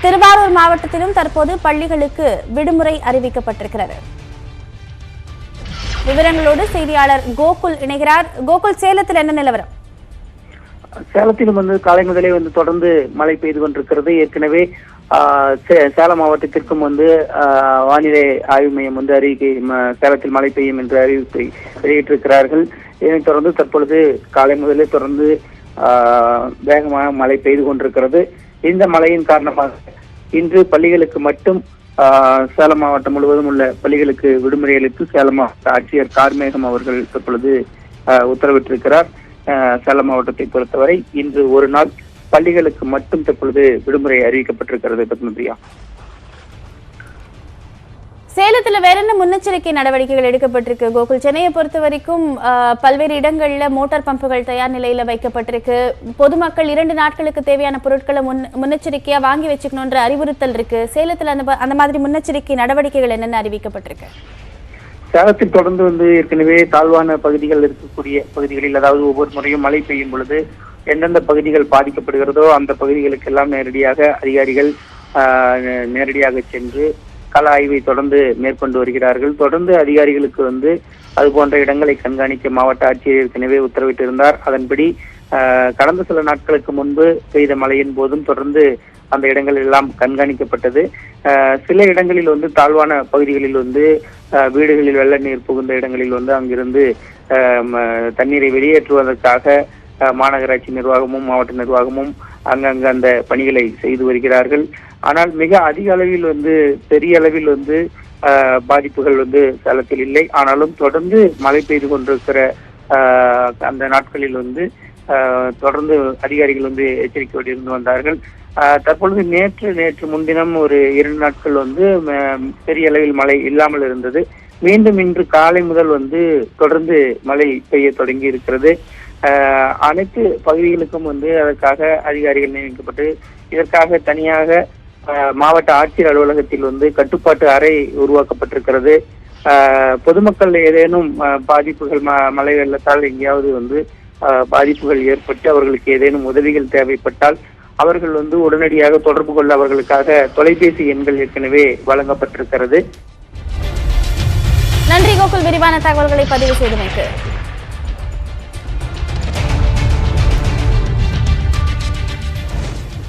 திருவாரூர் மாவட்டத்திலும் தற்போது பள்ளிகளுக்கு விடுமுறை அறிவிக்கப்பட்டிருக்கிறது. விவரங்களோடு செய்தியாளர் கோகுல் இணைகிறார். கோகுல், சேலத்தில் என்ன நிலவரம்? சேலத்திலும் காலை முதலே தொடர்ந்து மழை பெய்து கொண்டிருக்கிறது. ஏற்கனவே சேலம் மாவட்டத்திற்கும் வானிலை ஆய்வு மையம் அறிக்கை சேலத்தில் மழை பெய்யும் என்ற அறிவிப்பை வெளியிட்டிருக்கிறார்கள். இதனைத் தொடர்ந்து தற்பொழுது காலை முதலே தொடர்ந்து வேகமாக மழை பெய்து கொண்டிருக்கிறது. இந்த மழையின் காரணமாக இன்று பள்ளிகளுக்கு மட்டும் சேலம் மாவட்டம் முழுவதும் உள்ள பள்ளிகளுக்கு விடுமுறை அளித்து சேலம் மாவட்ட ஆட்சியர் கார்மேகம் அவர்கள் தற்பொழுது உத்தரவிட்டிருக்கிறார். சேலம் மாவட்டத்தை பொறுத்தவரை இன்று ஒரு நாள் பள்ளிகளுக்கு மட்டும் தற்பொழுது விடுமுறை அறிவிக்கப்பட்டிருக்கிறது. பத்மபிரியா, சேலத்துல வேற என்ன முன்னெச்சரிக்கை நடவடிக்கைகள் எடுக்கப்பட்டிருக்கு? கோகுல், சென்னையை பொறுத்த வரைக்கும் பல்வேறு இடங்கள்ல மோட்டார் பம்புகள் தயார் நிலையில வைக்கப்பட்டிருக்கு. பொதுமக்கள் 2 நாட்களுக்கு தேவையான பொருட்களை முன்னெச்சரிக்கையா வாங்கி வச்சுக்கணும்ன்ற அறிவுறுத்தல் இருக்கு. சேலத்துல அந்த மாதிரி முன்னெச்சரிக்கை நடவடிக்கைகள் என்னென்ன அறிவிக்கப்பட்டிருக்கு? சேலத்தில் தொடர்ந்து ஏற்கனவே தாழ்வான பகுதிகள் இருக்கக்கூடிய பகுதிகளில், அதாவது ஒவ்வொரு முறையும் மழை பெய்யும் பொழுது எந்தெந்த பகுதிகள் பாதிக்கப்படுகிறதோ அந்த பகுதிகளுக்கு எல்லாம் நேரடியாக அதிகாரிகள் நேரடியாக சென்று கள ஆய்வை தொடர்ந்து மேற்கொண்டு வருகிறார்கள். தொடர்ந்து அதிகாரிகளுக்கு அது போன்ற இடங்களை கண்காணிக்க மாவட்ட ஆட்சியர் ஏற்கனவே உத்தரவிட்டிருந்தார். அதன்படி கடந்த சில நாட்களுக்கு முன்பு பெய்த மழையின் போதும் தொடர்ந்து அந்த இடங்கள் எல்லாம் கண்காணிக்கப்பட்டது. சில இடங்களில் தாழ்வான பகுதிகளில் வீடுகளில் வெள்ள நீர் புகுந்த இடங்களில் அங்கிருந்து தண்ணீரை வெளியேற்றுவதற்காக மாநகராட்சி நிர்வாகமும் மாவட்ட நிர்வாகமும் அங்கங்க அந்த பணிகளை செய்து வருகிறார்கள். ஆனால் மிக அதிக அளவில் பெரிய அளவில் பாதிப்புகள் சேலத்தில் இல்லை. ஆனாலும் தொடர்ந்து மழை பெய்து கொண்டிருக்கிற அந்த நாட்களில் தொடர்ந்து அதிகாரிகள் எச்சரிக்கையோடு இருந்து வந்தார்கள். தற்பொழுது நேற்று முன்தினம் ஒரு 2 நாட்கள் பெரிய அளவில் மழை இல்லாமல் இருந்தது. மீண்டும் இன்று காலை முதல் தொடர்ந்து மழை பெய்ய தொடங்கி இருக்கிறது. அனைத்து பகுதிகளுக்கும் அதற்காக அதிகாரிகள் நியமிக்கப்பட்டு இதற்காக தனியாக மாவட்ட ஆட்சியர் அலுவலகத்தில் கட்டுப்பாட்டு அறை உருவாக்கப்பட்டிருக்கிறது. பொதுமக்கள் ஏதேனும் பாதிப்புகள் மழை வெள்ளத்தால் எங்கேயாவது பாதிப்புகள் ஏற்பட்டு அவர்களுக்கு ஏதேனும் உதவிகள் தேவைப்பட்டால் அவர்கள் உடனடியாக தொடர்பு கொள்ள அவர்களுக்காக தொலைபேசி எண்கள் ஏற்கனவே வழங்கப்பட்டிருக்கிறது. நன்றி கோகுல், விரிவான தகவல்களை பதிவு செய்தமைக்கு.